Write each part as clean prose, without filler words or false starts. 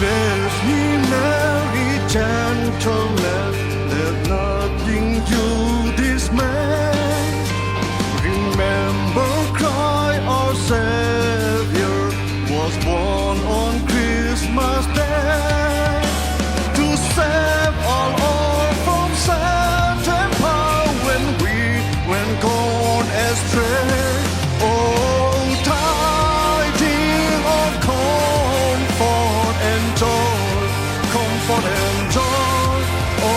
raise me Mary, gentleness, let nothing you dismay. Remember Christ our Savior was born on Christmas Day to save all from Satan's power when we went gone astray. Oh, tidings of comfort and joy, comfort and joy. Oh,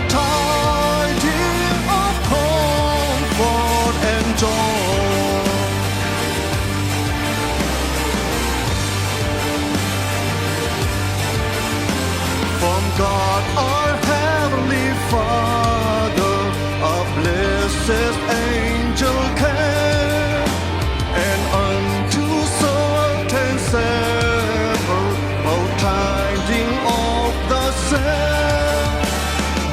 tidings of comfort and joy. From God our Heavenly Father, a blessed angel came, and unto certain shepherds brought tidings of the same.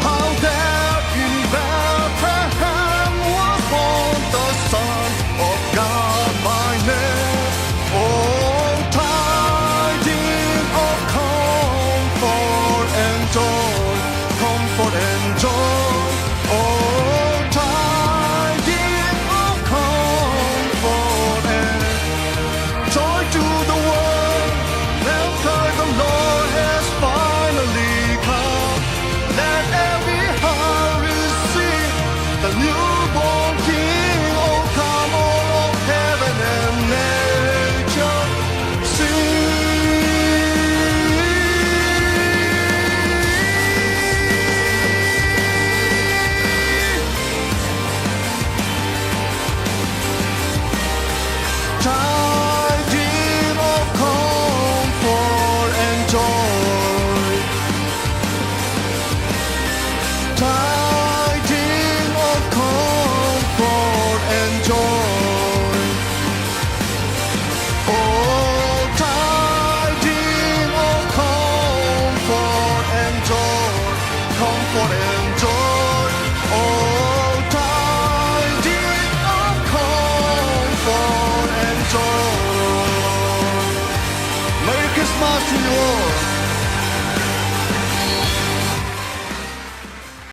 How that in Bethlehem was born the Son of God by name. Oh, tidings of comfort and joy, comfort and joy. Oh, tidings of comfort and joy to the world. Let the Lord has finally come. Let every heart receive the newborn King. Oh, come all of heaven and nature, sing.